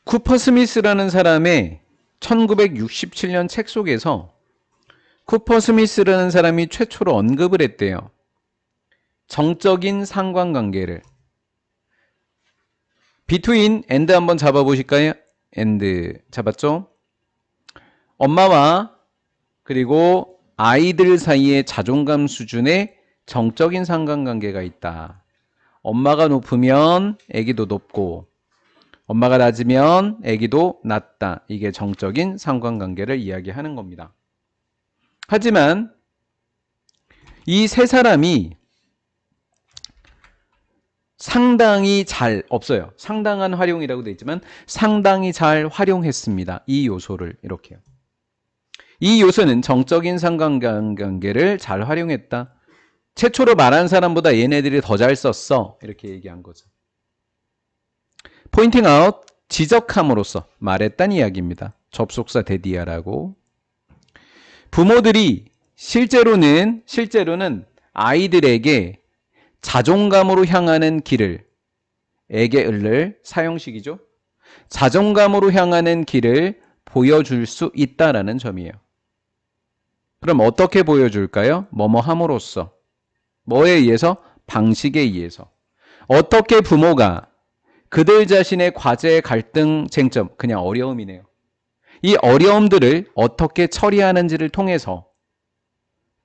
쿠퍼 스미스라는 사람의 1967년 책 속에서 쿠퍼 스미스라는 사람이 최초로 언급을 했대요. 정적인 상관관계를. between and 한번 잡아보실까요? and 잡았죠? 엄마와 그리고 아이들 사이의 자존감 수준의 정적인 상관관계가 있다. 엄마가 높으면 아기도 높고 엄마가 낮으면 아기도 낮다. 이게 정적인 상관관계를 이야기하는 겁니다. 하지만 이 세 사람이 상당히 잘 없어요. 상당한 활용이라고 되어 있지만 상당히 잘 활용했습니다. 이 요소를 이렇게요. 이 요소는 정적인 상관관계를 잘 활용했다. 최초로 말한 사람보다 얘네들이 더 잘 썼어. 이렇게 얘기한 거죠. 포인팅 아웃, 지적함으로써 말했다는 이야기입니다. 접속사 데디아라고. 부모들이 실제로는 아이들에게 자존감으로 향하는 길을 에게을를 사형식이죠. 자존감으로 향하는 길을 보여줄 수 있다라는 점이에요. 그럼 어떻게 보여줄까요? 뭐뭐 함으로써. 뭐에 의해서? 방식에 의해서. 어떻게 부모가 그들 자신의 과제, 갈등, 쟁점, 그냥 어려움이네요. 이 어려움들을 어떻게 처리하는지를 통해서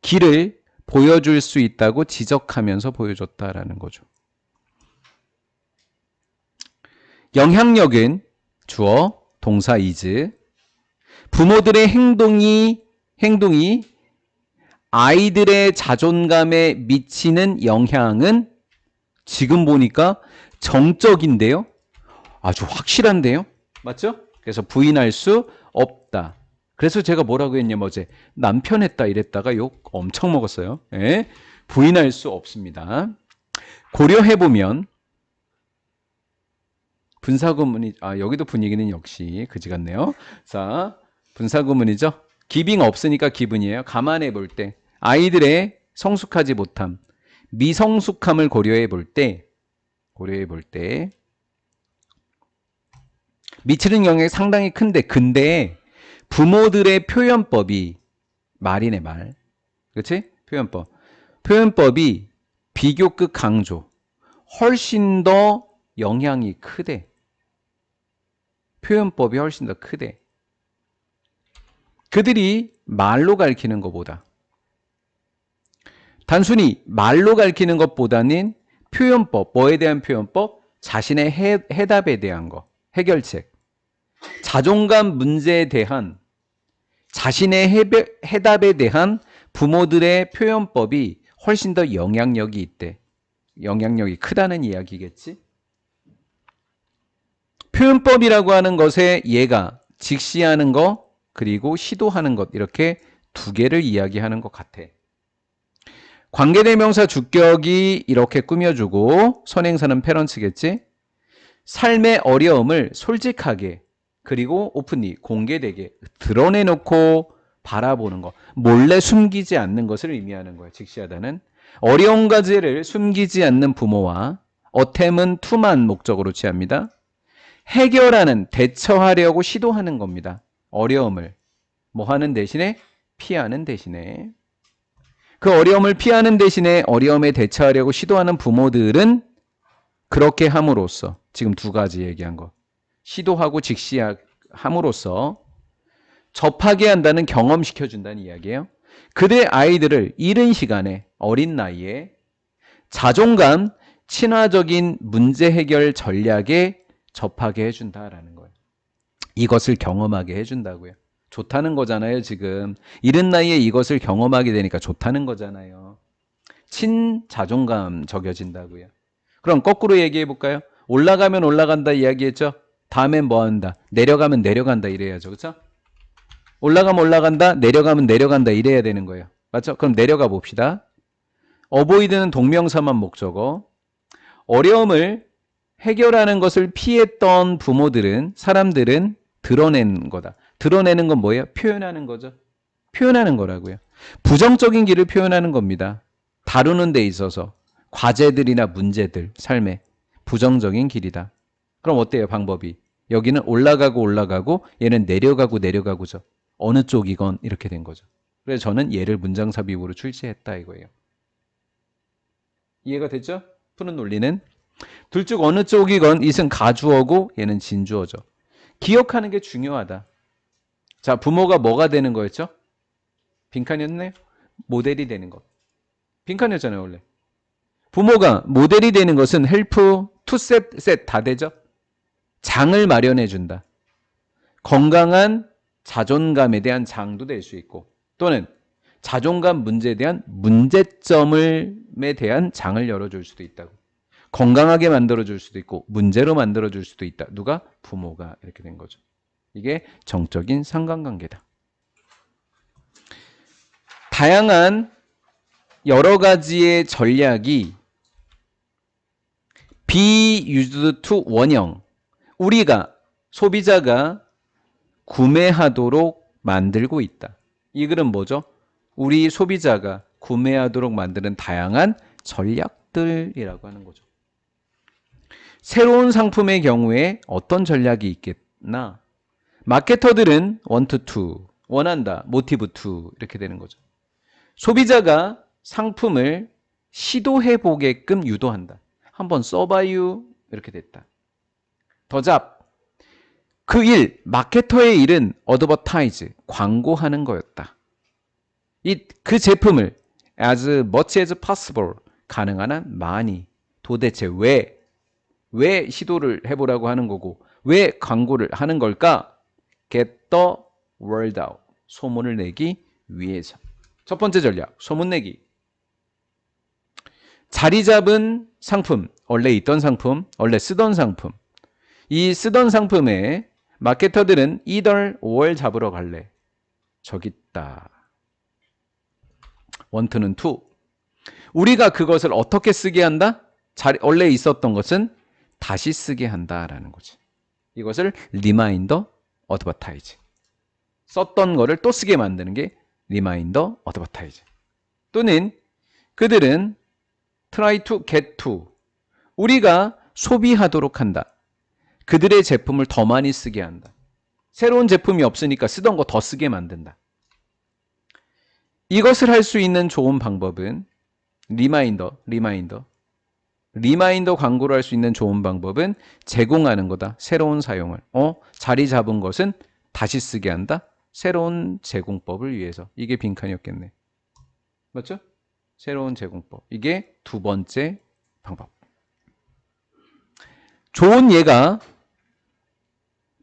길을 보여줄 수 있다고 지적하면서 보여줬다라는 거죠. 영향력은 주어, 동사 is. 부모들의 행동이 아이들의 자존감에 미치는 영향은 지금 보니까 정적인데요. 아주 확실한데요. 맞죠? 그래서 부인할 수 없다. 그래서 제가 뭐라고 했냐면 어제 남편 했다 이랬다가 욕 엄청 먹었어요. 예? 부인할 수 없습니다. 고려해보면 분사구문이 여기도 분위기는 역시 그지 같네요. 자, 분사구문이죠. 기빙 없으니까 기분이에요. 감안해 볼 때 아이들의 성숙하지 못함, 미성숙함을 고려해 볼 때 미치는 영향이 상당히 큰데 근데 부모들의 표현법이 말이네 말. 그렇지? 표현법이 비교급 강조. 훨씬 더 영향이 크대. 표현법이 훨씬 더 크대. 그들이 말로 가르치는 것보다 단순히 말로 가르치는 것보다는 표현법, 뭐에 대한 표현법? 자신의 해답에 대한 거, 해결책. 자존감 문제에 대한 자신의 해답에 대한 부모들의 표현법이 훨씬 더 영향력이 있대. 영향력이 크다는 이야기겠지? 표현법이라고 하는 것에 얘가 직시하는 거 그리고 시도하는 것 이렇게 두 개를 이야기하는 것 같아. 관계대명사 주격이 이렇게 꾸며주고 선행사는 패런츠겠지? 삶의 어려움을 솔직하게 그리고 오픈리 공개되게 드러내놓고 바라보는 것, 몰래 숨기지 않는 것을 의미하는 거예요. 직시하다는 어려운 과제를 숨기지 않는 부모와 어템은 투만 목적으로 취합니다. 해결하는, 대처하려고 시도하는 겁니다. 어려움을 뭐 하는 대신에 피하는 대신에 그 어려움을 피하는 대신에 어려움에 대처하려고 시도하는 부모들은 그렇게 함으로써 지금 두 가지 얘기한 거 시도하고 직시함으로써 접하게 한다는 경험시켜준다는 이야기예요. 그들의 아이들을 이른 시간에 어린 나이에 자존감, 친화적인 문제 해결 전략에 접하게 해준다라는 거예요. 이것을 경험하게 해준다고요. 좋다는 거잖아요. 지금 이른 나이에 이것을 경험하게 되니까 좋다는 거잖아요. 친자존감 적여진다고요. 그럼 거꾸로 얘기해 볼까요? 올라가면 올라간다 이야기했죠. 다음엔 뭐 한다? 내려가면 내려간다 이래야죠. 그렇죠? 올라가면 올라간다, 내려가면 내려간다 이래야 되는 거예요. 맞죠? 그럼 내려가 봅시다. 어보이드는 동명사만 목적어. 어려움을 해결하는 것을 피했던 부모들은 사람들은 드러낸 거다. 드러내는 건 뭐예요? 표현하는 거죠. 표현하는 거라고요. 부정적인 길을 표현하는 겁니다. 다루는 데 있어서 과제들이나 문제들, 삶에 부정적인 길이다. 그럼 어때요? 방법이 여기는 올라가고 올라가고 얘는 내려가고 내려가고죠. 어느 쪽이건 이렇게 된 거죠. 그래서 저는 얘를 문장 삽입으로 출제했다 이거예요. 이해가 됐죠? 푸는 논리는 둘 중 어느 쪽이건 이것은 가주어고 얘는 진주어죠. 기억하는 게 중요하다. 자, 부모가 뭐가 되는 거였죠? 빈칸이었네요. 모델이 되는 것. 빈칸이었잖아요, 원래. 부모가 모델이 되는 것은 help, to set 다 되죠? 장을 마련해 준다. 건강한 자존감에 대한 장도 될 수 있고 또는 자존감 문제에 대한 문제점에 대한 장을 열어줄 수도 있다고. 건강하게 만들어줄 수도 있고 문제로 만들어줄 수도 있다. 누가? 부모가 이렇게 된 거죠. 이게 정적인 상관관계다. 다양한 여러 가지의 전략이 be used to 원형 우리가 소비자가 구매하도록 만들고 있다. 이 글은 뭐죠? 우리 소비자가 구매하도록 만드는 다양한 전략들이라고 하는 거죠. 새로운 상품의 경우에 어떤 전략이 있겠나? 마케터들은 want to, 원한다, motive to 이렇게 되는 거죠. 소비자가 상품을 시도해 보게끔 유도한다. 한번 써봐요 이렇게 됐다. 더 잡. 그 일, 마케터의 일은 advertise, 광고하는 거였다. 그 제품을 as much as possible, 가능한 한 많이. 도대체 왜 시도를 해보라고 하는 거고 왜 광고를 하는 걸까? Get the word out, 소문을 내기 위해서. 첫 번째 전략, 소문 내기. 자리 잡은 상품, 원래 있던 상품, 원래 쓰던 상품. 이 쓰던 상품에 마케터들은 either or 잡으러 갈래. 저기 있다. want는 to. 우리가 그것을 어떻게 쓰게 한다? 원래 있었던 것은 다시 쓰게 한다라는 거지. 이것을 reminder advertise. 썼던 거를 또 쓰게 만드는 게 reminder advertise. 또는 그들은 try to get to. 우리가 소비하도록 한다. 그들의 제품을 더 많이 쓰게 한다. 새로운 제품이 없으니까 쓰던 거 더 쓰게 만든다. 이것을 할 수 있는 좋은 방법은 리마인더 광고를 할 수 있는 좋은 방법은 제공하는 거다. 새로운 사용을. 자리 잡은 것은 다시 쓰게 한다. 새로운 제공법을 위해서. 이게 빈칸이었겠네. 맞죠? 새로운 제공법. 이게 두 번째 방법. 좋은 예가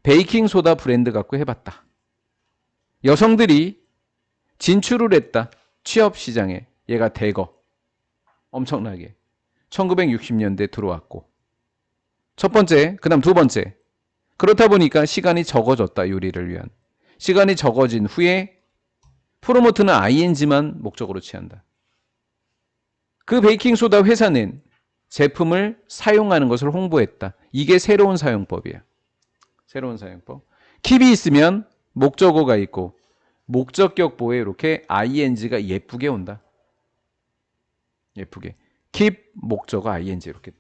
베이킹소다 브랜드 갖고 해봤다. 여성들이 진출을 했다. 취업시장에. 얘가 대거. 엄청나게. 1960년대 들어왔고. 첫 번째, 그 다음 두 번째. 그렇다 보니까 시간이 적어졌다. 요리를 위한. 시간이 적어진 후에 프로모트는 ing만 목적으로 취한다. 그 베이킹소다 회사는 제품을 사용하는 것을 홍보했다. 이게 새로운 사용법이야. 새로운 사용법. 킵이 있으면 목적어가 있고 목적격보에 이렇게 ing가 예쁘게 온다. 예쁘게. keep 목적어 ing 이렇게.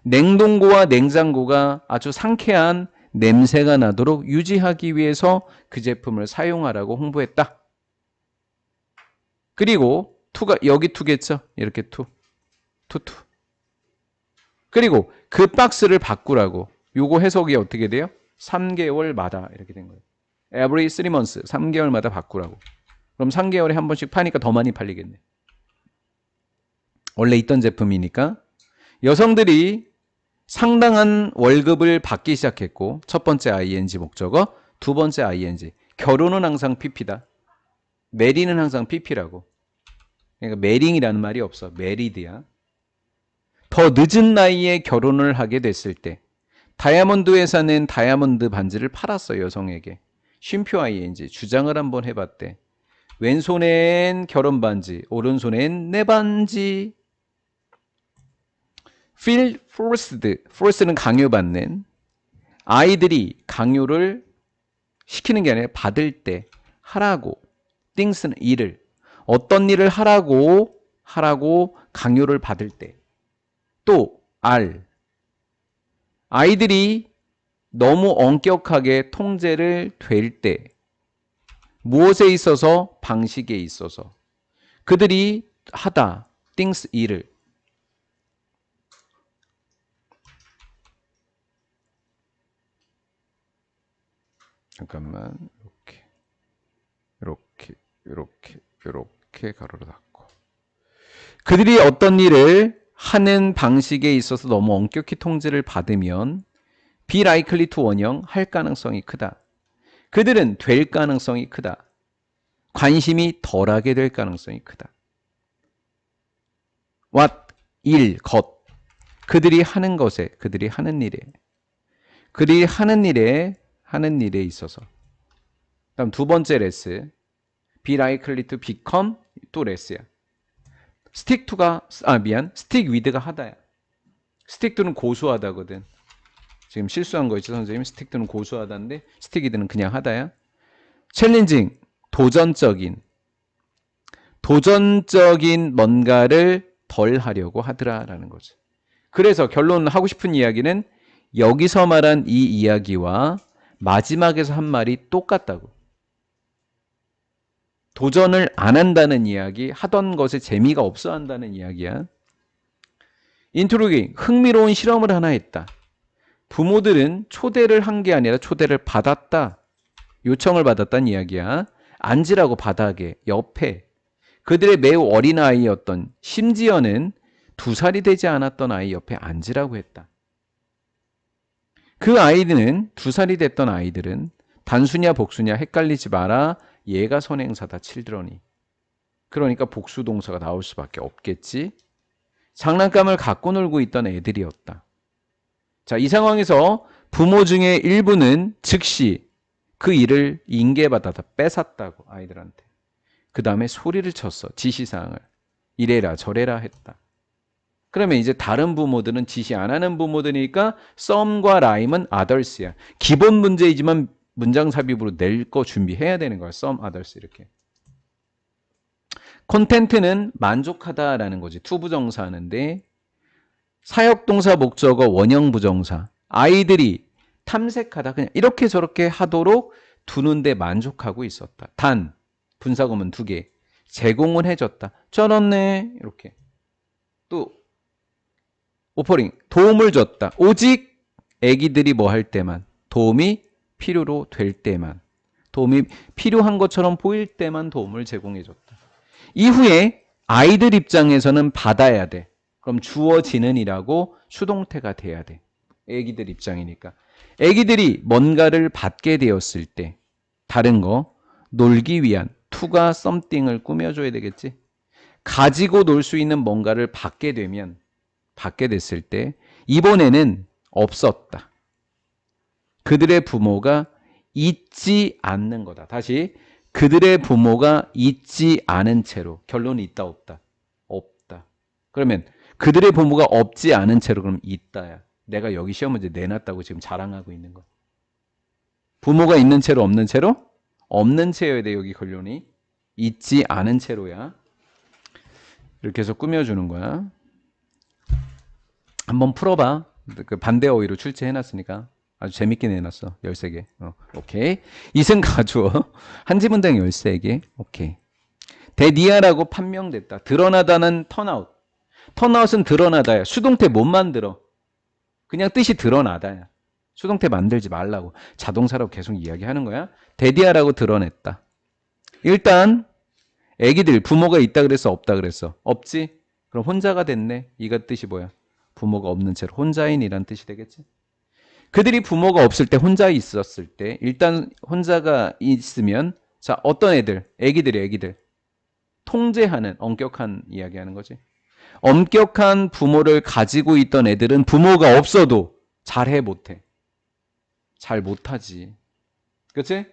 냉동고와 냉장고가 아주 상쾌한 냄새가 나도록 유지하기 위해서 그 제품을 사용하라고 홍보했다. 그리고 to가 여기 to겠죠. 이렇게 to. 그리고 그 박스를 바꾸라고. 요거 해석이 어떻게 돼요? 3개월마다 이렇게 된 거예요. Every 3 months. 3개월마다 바꾸라고. 그럼 3개월에 한 번씩 파니까 더 많이 팔리겠네. 원래 있던 제품이니까. 여성들이 상당한 월급을 받기 시작했고 첫 번째 ing 목적어, 두 번째 ing. 결혼은 항상 pp다. 메리는 항상 pp라고. 그러니까 메링이라는 말이 없어. 메리드야. 더 늦은 나이에 결혼을 하게 됐을 때 다이아몬드 회사는 다이아몬드 반지를 팔았어. 여성에게. 쉼표 ing. 주장을 한번 해봤대. 왼손엔 결혼 반지, 오른손엔 내 반지. feel forced는 강요받는. 아이들이 강요를 시키는 게 아니라 받을 때 하라고. things는 일을. 어떤 일을 하라고 강요를 받을 때. 또 아이들이 너무 엄격하게 통제를 될 때, 무엇에 있어서? 방식에 있어서. 그들이 하다, things 일을. 잠깐만, 이렇게 가로로 닫고. 그들이 어떤 일을 하는 방식에 있어서 너무 엄격히 통제를 받으면 be likely to 원형 할 가능성이 크다. 그들은 될 가능성이 크다. 관심이 덜하게 될 가능성이 크다. what, 일, 것. 그들이 하는 것에, 그들이 하는 일에 있어서. 다음 두 번째 레스. be likely to become 또 레스야. stick to가, stick with가 하다야. stick to는 고수하다거든. 지금 실수한 거 있죠, 선생님? stick to는 고수하다인데, stick with는 그냥 하다야. challenging, 도전적인 뭔가를 덜 하려고 하더라라는 거죠. 그래서 결론 하고 싶은 이야기는 여기서 말한 이 이야기와 마지막에서 한 말이 똑같다고. 도전을 안 한다는 이야기, 하던 것에 재미가 없어 한다는 이야기야. 인트로깅, 흥미로운 실험을 하나 했다. 부모들은 초대를 한 게 아니라 초대를 받았다. 요청을 받았다는 이야기야. 앉으라고 바닥에, 옆에. 그들의 매우 어린 아이였던, 심지어는 2살이 되지 않았던 아이 옆에 앉으라고 했다. 그 아이들은 2살이 됐던 아이들은 단수냐 복수냐 헷갈리지 마라. 얘가 선행사다. children이. 그러니까 복수 동사가 나올 수밖에 없겠지. 장난감을 갖고 놀고 있던 애들이었다. 자, 이 상황에서 부모 중에 일부는 즉시 그 일을 인계받아다 뺏었다고 아이들한테. 그 다음에 소리를 쳤어. 지시사항을. 이래라 저래라 했다. 그러면 이제 다른 부모들은 지시 안 하는 부모들이니까 some과 rime은 others야. 기본 문제이지만 문장 삽입으로 낼 거 준비해야 되는 거야. some, others 이렇게. content는 만족하다라는 거지. 투부정사 하는데 사역동사 목적어 원형 부정사. 아이들이 탐색하다 그냥 이렇게 저렇게 하도록 두는데 만족하고 있었다. 단 분사구문 2개. 제공을 해줬다. 쩔었네. 이렇게. 또 오퍼링 도움을 줬다. 오직 애기들이 뭐 할 때만 도움이 필요로 될 때만 도움이 필요한 것처럼 보일 때만 도움을 제공해 줬다. 이후에 아이들 입장에서는 받아야 돼. 그럼 주어지는 이라고 수동태가 돼야 돼. 애기들 입장이니까. 애기들이 뭔가를 받게 되었을 때 다른 거 놀기 위한 to가 something을 꾸며줘야 되겠지. 가지고 놀 수 있는 뭔가를 받게 됐을 때 이번에는 없었다. 그들의 부모가 있지 않는 거다. 다시 그들의 부모가 있지 않은 채로. 결론이 있다 없다? 없다. 그러면 그들의 부모가 없지 않은 채로 그럼 있다야. 내가 여기 시험 문제 내놨다고 지금 자랑하고 있는 거. 부모가 있는 채로 없는 채로? 없는 채여야 돼. 여기 결론이. 있지 않은 채로야. 이렇게 해서 꾸며주는 거야. 한번 풀어봐. 그 반대 어휘로 출제해놨으니까. 아주 재밌게 내놨어. 13개. 오케이. 이승 가주어. 한지 문장 13개. 오케이. 대니아라고 판명됐다. 드러나다는 턴아웃. 턴아웃은 드러나다야. 수동태 못 만들어. 그냥 뜻이 드러나다야. 수동태 만들지 말라고. 자동사라고 계속 이야기하는 거야. 대디아라고 드러냈다. 일단 애기들 부모가 있다 그랬어 없다 그랬어? 없지? 그럼 혼자가 됐네. 이가 뜻이 뭐야? 부모가 없는 채로 혼자인이란 뜻이 되겠지? 그들이 부모가 없을 때 혼자 있었을 때 일단 혼자가 있으면 자 어떤 애들? 애기들 통제하는 엄격한 이야기하는 거지. 엄격한 부모를 가지고 있던 애들은 부모가 없어도 잘해 못해. 잘 못하지. 그치?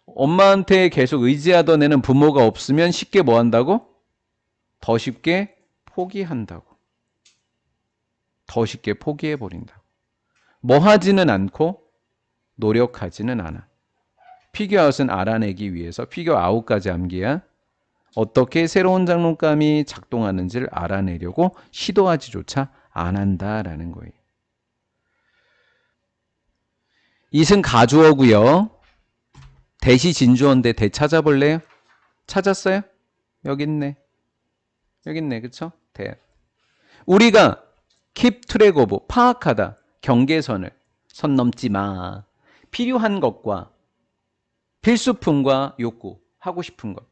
엄마한테 계속 의지하던 애는 부모가 없으면 쉽게 뭐 한다고? 더 쉽게 포기한다고. 더 쉽게 포기해버린다고. 뭐 하지는 않고 노력하지는 않아. 피규어아웃은 알아내기 위해서 피규어아웃까지 암기야. 어떻게 새로운 장난감이 작동하는지를 알아내려고 시도하지조차 안 한다라는 거예요. 이승 가주어고요. 대시 진주어인데 대 찾아볼래요? 찾았어요? 여기 있네. 여기 있네. 그쵸? 대. 우리가 keep track of 파악하다. 경계선을 선 넘지 마. 필요한 것과 필수품과 욕구 하고 싶은 것.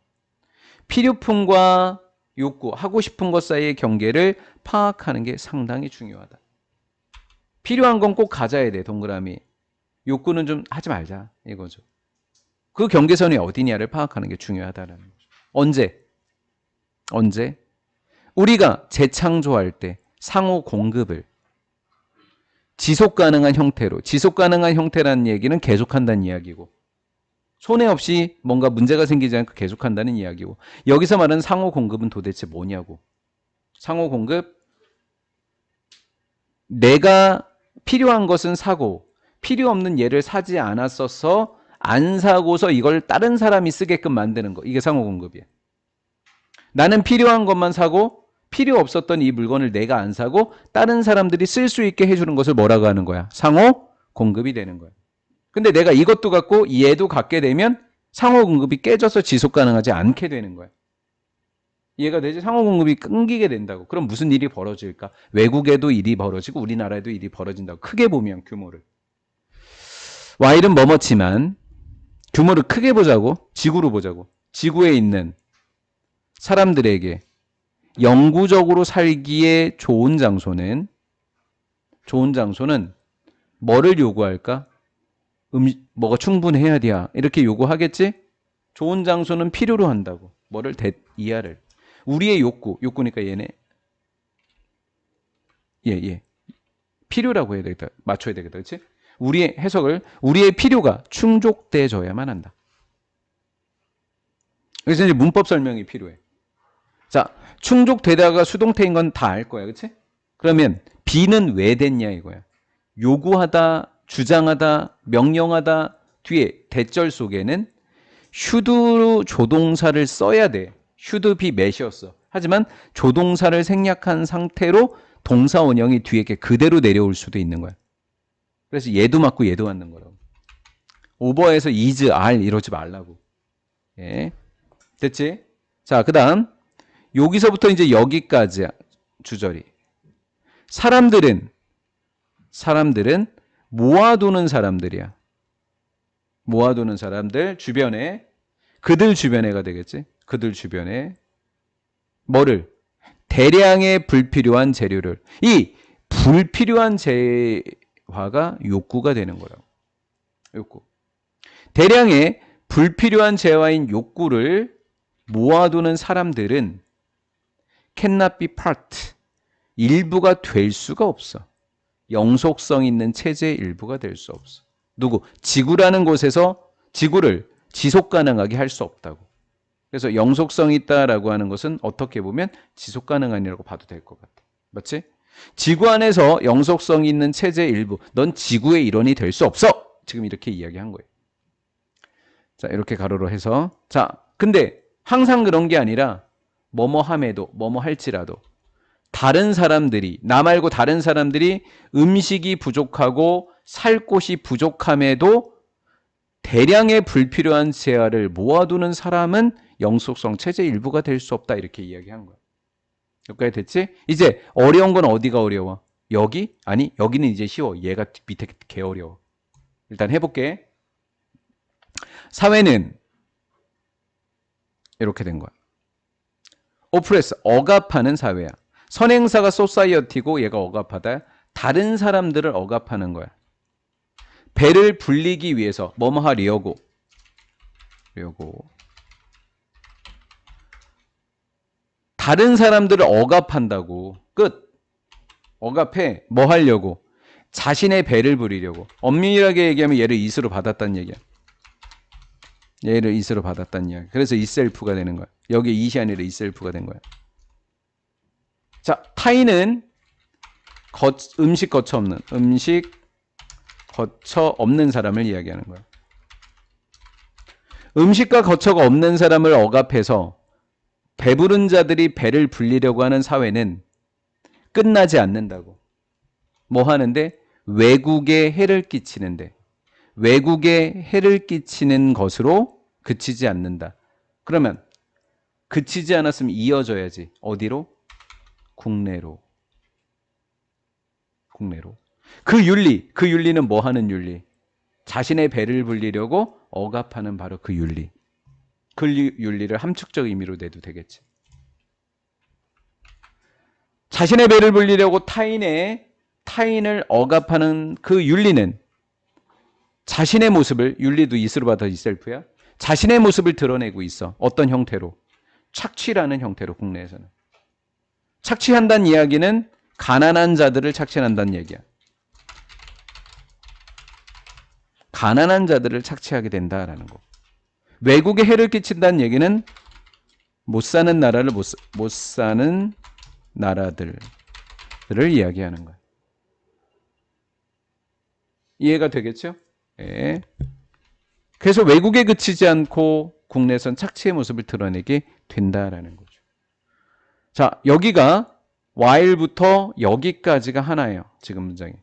필요품과 욕구 하고 싶은 것 사이의 경계를 파악하는 게 상당히 중요하다. 필요한 건 꼭 가져야 돼. 동그라미. 욕구는 좀 하지 말자. 이거죠. 그 경계선이 어디냐를 파악하는 게 중요하다라는 거죠. 언제? 우리가 재창조할 때 상호 공급을 지속 가능한 형태로, 지속 가능한 형태라는 얘기는 계속한다는 이야기고, 손해 없이 뭔가 문제가 생기지 않고 계속한다는 이야기고, 여기서 말하는 상호 공급은 도대체 뭐냐고. 상호 공급, 내가 필요한 것은 사고 필요 없는 얘를 사지 않았어서 안 사고서 이걸 다른 사람이 쓰게끔 만드는 거. 이게 상호 공급이야. 나는 필요한 것만 사고 필요 없었던 이 물건을 내가 안 사고 다른 사람들이 쓸 수 있게 해주는 것을 뭐라고 하는 거야? 상호 공급이 되는 거야. 근데 내가 이것도 갖고 얘도 갖게 되면 상호 공급이 깨져서 지속 가능하지 않게 되는 거야. 이해가 되지? 상호 공급이 끊기게 된다고. 그럼 무슨 일이 벌어질까? 외국에도 일이 벌어지고 우리나라에도 일이 벌어진다고. 크게 보면 규모를. Y는 뭐뭐지만 규모를 크게 보자고. 지구로 보자고. 지구에 있는 사람들에게 영구적으로 살기에 좋은 장소는 뭐를 요구할까? 뭐가 충분해야 돼야 이렇게 요구하겠지? 좋은 장소는 필요로 한다고. 뭐를 이하를. 우리의 욕구니까 얘네. 예. 필요라고 해야 되겠다. 맞춰야 되겠다. 그렇지? 우리의 해석을 우리의 필요가 충족돼줘야만 한다. 그래서 이제 문법 설명이 필요해. 자, 충족되다가 수동태인 건 다 알 거야. 그렇지? 그러면 B는 왜 됐냐 이거야. 요구하다, 주장하다, 명령하다 뒤에 대절 속에는 should 조동사를 써야 돼. should be met이었어. 하지만 조동사를 생략한 상태로 동사 원형이 뒤에 게 그대로 내려올 수도 있는 거야. 그래서 얘도 맞고 얘도 맞는 거라고. 오버해서 is, are 이러지 말라고. 예. 됐지? 자, 그 다음 여기서부터 이제 여기까지야. 주절이. 사람들은 모아두는 사람들이야. 모아두는 사람들 주변에 그들 주변에가 되겠지. 그들 주변에 뭐를? 대량의 불필요한 재료를. 이 불필요한 재화가 욕구가 되는 거라고. 욕구. 대량의 불필요한 재화인 욕구를 모아두는 사람들은 cannot be part. 일부가 될 수가 없어. 영속성 있는 체제의 일부가 될 수 없어. 누구? 지구라는 곳에서 지구를 지속 가능하게 할 수 없다고. 그래서 영속성이 있다라고 하는 것은 어떻게 보면 지속 가능한이라고 봐도 될 것 같아. 맞지? 지구 안에서 영속성 있는 체제의 일부. 넌 지구의 일원이 될 수 없어. 지금 이렇게 이야기한 거예요. 자, 이렇게 가로로 해서. 자, 근데 항상 그런 게 아니라 뭐뭐 함에도 뭐뭐 할지라도 다른 사람들이 나 말고 다른 사람들이 음식이 부족하고 살 곳이 부족함에도 대량의 불필요한 재화를 모아두는 사람은 영속성 체제 일부가 될 수 없다 이렇게 이야기한 거야. 여기까지 됐지? 이제 어려운 건 어디가 어려워? 여기? 아니 여기는 이제 쉬워. 얘가 밑에 개 어려워. 일단 해볼게. 사회는 이렇게 된 거야. 오프레스 억압하는 사회야. 선행사가 소사이어티고 얘가 억압하다. 다른 사람들을 억압하는 거야. 배를 불리기 위해서 뭐뭐 하려고 다른 사람들을 억압한다고. 끝. 억압해. 뭐 하려고? 자신의 배를 부리려고. 엄밀하게 얘기하면 얘를 이스로 받았다는 얘기야. 얘를 이스로 받았다는 이야기. 그래서 이셀프가 되는 거야. 여기 이시 아니라 이셀프가 된 거야. 자, 타인은 음식 거처 없는 사람을 이야기하는 거야. 음식과 거처가 없는 사람을 억압해서 배부른 자들이 배를 불리려고 하는 사회는 끝나지 않는다고. 뭐 하는데? 외국에 해를 끼치는데. 외국에 해를 끼치는 것으로 그치지 않는다. 그러면 그치지 않았으면 이어져야지. 어디로? 국내로. 국내로. 그 윤리는 뭐 하는 윤리? 자신의 배를 불리려고 억압하는 바로 그 윤리. 그 윤리를 함축적 의미로 내도 되겠지. 자신의 배를 불리려고 타인을 억압하는 그 윤리는 자신의 모습을, 윤리도 이스로 받아 이셀프야. 자신의 모습을 드러내고 있어. 어떤 형태로? 착취라는 형태로. 국내에서는 착취한다는 이야기는 가난한 자들을 착취한다는 얘기야. 가난한 자들을 착취하게 된다라는 거. 외국에 해를 끼친다는 얘기는 못 사는 나라를 못 사는 나라들을 이야기하는 거야. 이해가 되겠죠? 예. 그래서 외국에 그치지 않고 국내에선 착취의 모습을 드러내게 된다라는 거죠. 자, 여기가 while부터 여기까지가 하나예요. 지금 문장이.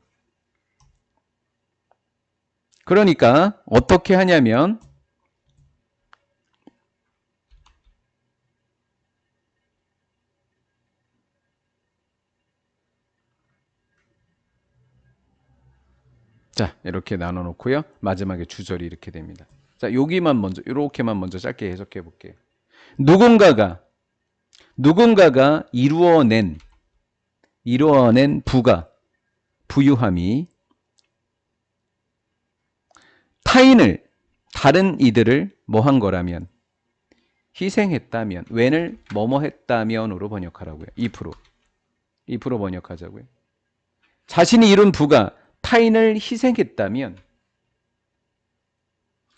그러니까 어떻게 하냐면 자, 이렇게 나눠 놓고요. 마지막에 주절이 이렇게 됩니다. 자, 여기만 먼저 이렇게만 먼저 짧게 해석해 볼게요. 누군가가 이루어낸 부가 부유함이 다른 이들을 뭐 한 거라면 희생했다면 when을 뭐뭐 했다면으로 번역하라고요. 2% 번역하자고요. 자신이 이룬 부가 타인을 희생했다면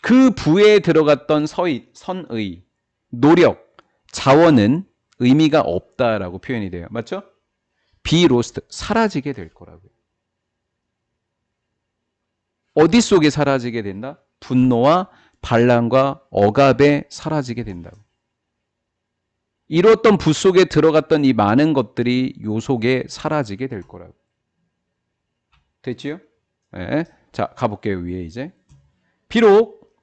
그 부에 들어갔던 선의, 노력, 자원은 의미가 없다라고 표현이 돼요. 맞죠? be lost, 사라지게 될 거라고요. 어디 속에 사라지게 된다? 분노와 반란과 억압에 사라지게 된다고. 이뤘던 부 속에 들어갔던 이 많은 것들이 요 속에 사라지게 될 거라고. 됐지요? 네. 자, 가볼게요. 위에 이제. 비록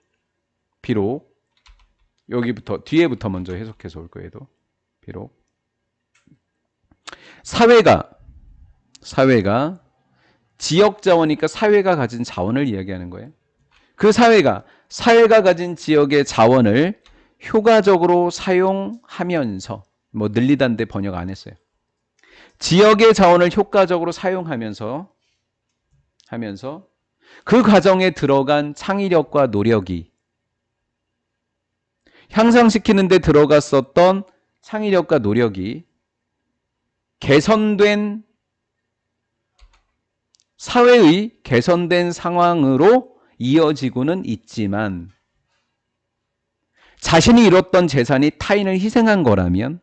뒤에부터 먼저 해석해서 올 거예요. 비록 사회가 지역 자원이니까 사회가 가진 자원을 이야기하는 거예요. 그 사회가 가진 지역의 자원을 효과적으로 사용하면서 뭐 늘리다는데 번역 안 했어요. 지역의 자원을 효과적으로 사용하면서 그 과정에 들어간 창의력과 노력이 향상시키는 데 들어갔었던 창의력과 노력이 사회의 개선된 상황으로 이어지고는 있지만 자신이 이뤘던 재산이 타인을 희생한 거라면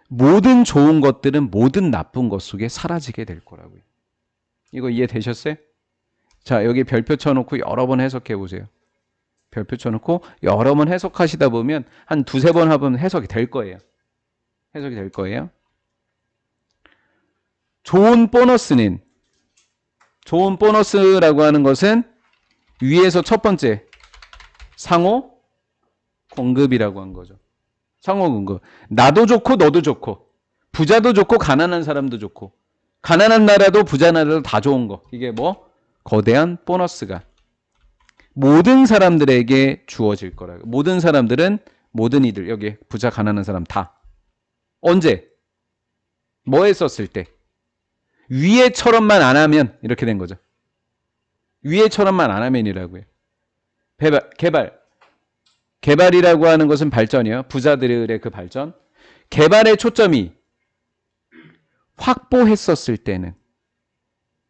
모든 좋은 것들은 모든 나쁜 것 속에 사라지게 될 거라고요. 이거 이해되셨어요? 자, 여기 별표 쳐놓고 여러 번 해석해 보세요. 별표 쳐놓고 여러 번 해석하시다 보면 한 두세 번 하면 해석이 될 거예요. 좋은 보너스라고 하는 것은 위에서 첫 번째 상호 공급이라고 한 거죠. 상호 공급. 나도 좋고 너도 좋고 부자도 좋고 가난한 사람도 좋고 가난한 나라도 부자 나라도 다 좋은 거. 이게 뭐? 거대한 보너스가 모든 사람들에게 주어질 거라고. 모든 사람들은 모든 이들 여기 부자 가난한 사람 다. 언제? 뭐 했었을 때? 위에처럼만 안 하면 이렇게 된 거죠. 위에처럼만 안 하면이라고요. 개발이라고 하는 것은 발전이요. 부자들의 그 발전. 개발의 초점이 확보했었을 때는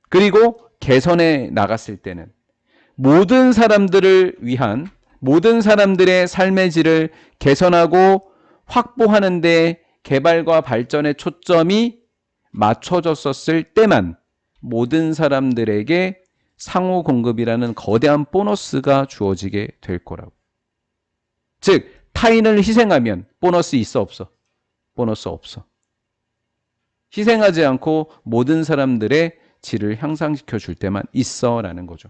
그리고 개선해 나갔을 때는 모든 사람들을 위한 모든 사람들의 삶의 질을 개선하고 확보하는 데 개발과 발전의 초점이 맞춰졌었을 때만 모든 사람들에게 상호 공급이라는 거대한 보너스가 주어지게 될 거라고. 즉 타인을 희생하면 보너스 있어 없어? 보너스 없어. 희생하지 않고 모든 사람들의 질을 향상시켜 줄 때만 있어라는 거죠.